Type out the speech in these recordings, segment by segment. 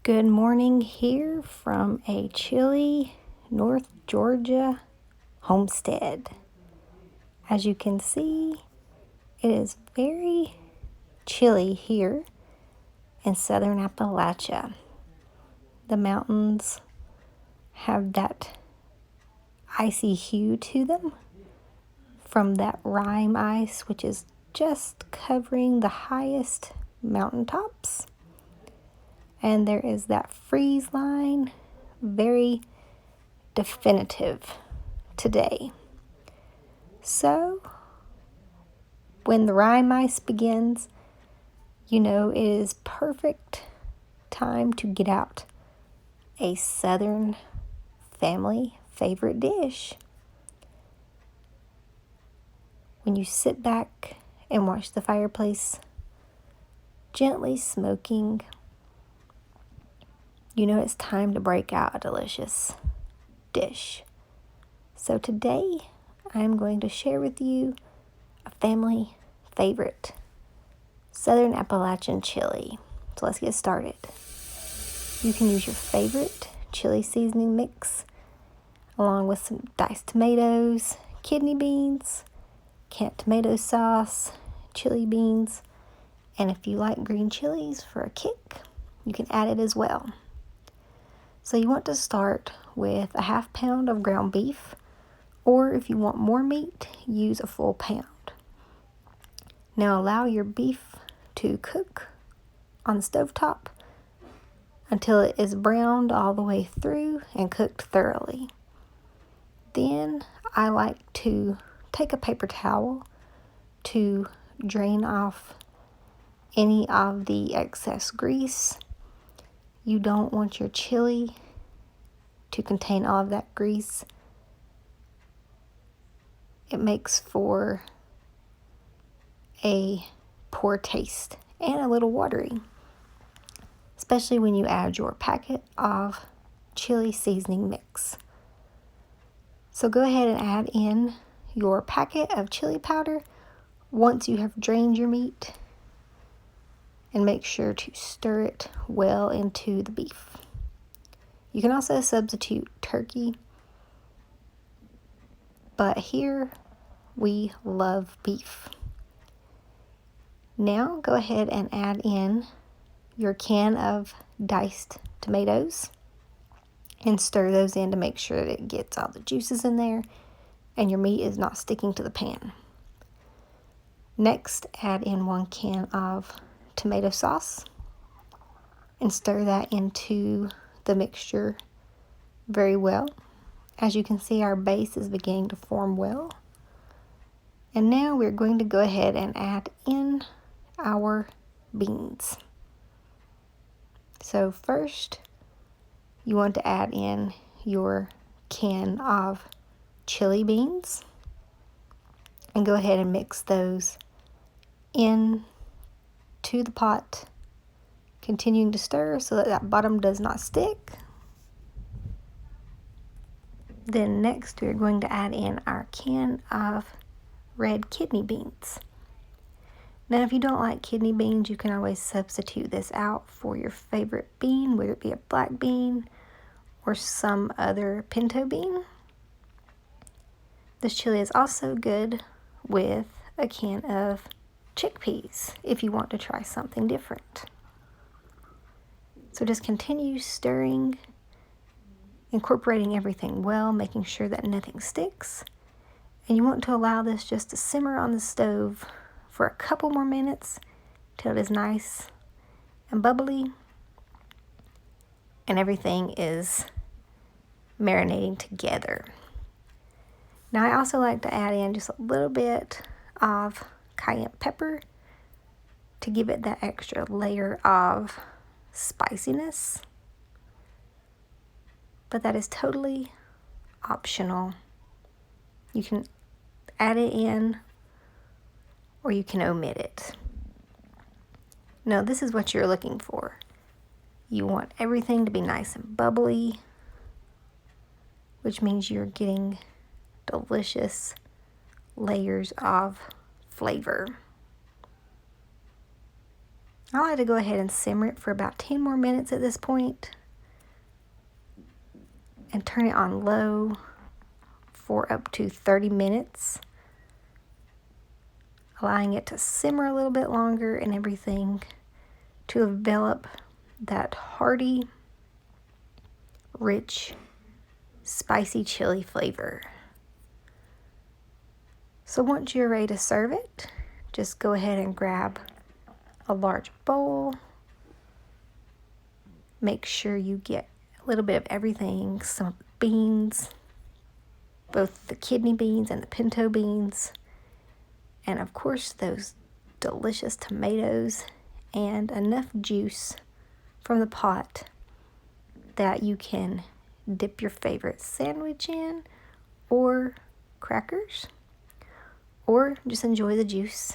Good morning here from a chilly North Georgia homestead. As you can see, it is very chilly here in southern Appalachia. The mountains have that icy hue to them from that rime ice, which is just covering the highest mountaintops. And there is that freeze line, very definitive today. So, when the rime ice begins, you know it is perfect time to get out a southern family favorite dish. When you sit back and watch the fireplace gently smoking, you know it's time to break out a delicious dish. So today, I'm going to share with you a family favorite, Southern Appalachian chili. So let's get started. You can use your favorite chili seasoning mix along with some diced tomatoes, kidney beans, canned tomato sauce, chili beans, and if you like green chilies for a kick, you can add it as well. So you want to start with a half pound of ground beef, or if you want more meat, use a full pound. Now allow your beef to cook on the stovetop until it is browned all the way through and cooked thoroughly. Then I like to take a paper towel to drain off any of the excess grease. You don't want your chili to contain all of that grease. It makes for a poor taste and a little watery, especially when you add your packet of chili seasoning mix. So go ahead and add in your packet of chili powder once you have drained your meat, and make sure to stir it well into the beef. You can also substitute turkey, but here we love beef. Now go ahead and add in your can of diced tomatoes and stir those in to make sure that it gets all the juices in there and your meat is not sticking to the pan. Next, add in 1 can of tomato sauce and stir that into the mixture very well. As you can see, our base is beginning to form well. And now we're going to go ahead and add in our beans. So first, you want to add in your can of chili beans and go ahead and mix those in to the pot, continuing to stir so that bottom does not stick. Then next, we're going to add in our can of red kidney beans. Now, if you don't like kidney beans, you can always substitute this out for your favorite bean, whether it be a black bean or some other pinto bean. This chili is also good with a can of chickpeas if you want to try something different. So just continue stirring, incorporating everything well, making sure that nothing sticks. And you want to allow this just to simmer on the stove for a couple more minutes till it is nice and bubbly and everything is marinating together. Now I also like to add in just a little bit of cayenne pepper to give it that extra layer of spiciness, but that is totally optional. You can add it in or you can omit it. Now this is what you're looking for. You want everything to be nice and bubbly, which means you're getting delicious layers of flavor. I like to go ahead and simmer it for about 10 more minutes at this point and turn it on low for up to 30 minutes, allowing it to simmer a little bit longer and everything to develop that hearty, rich, spicy chili flavor. So once you're ready to serve it, just go ahead and grab a large bowl. Make sure you get a little bit of everything, some beans, both the kidney beans and the pinto beans, and of course those delicious tomatoes, and enough juice from the pot that you can dip your favorite sandwich in, or crackers, or just enjoy the juice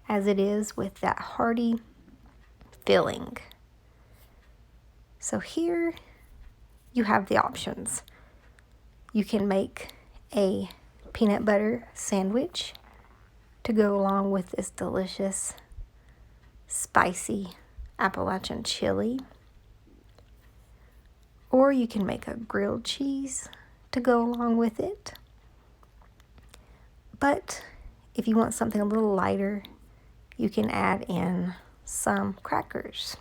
as it is with that hearty filling. So here you have the options. You can make a peanut butter sandwich to go along with this delicious, spicy Appalachian chili. Or you can make a grilled cheese to go along with it. But if you want something a little lighter, you can add in some crackers.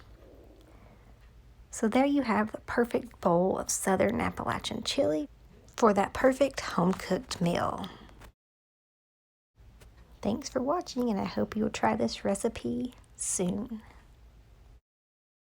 So there you have the perfect bowl of Southern Appalachian chili for that perfect home-cooked meal. Thanks for watching, and I hope you will try this recipe soon.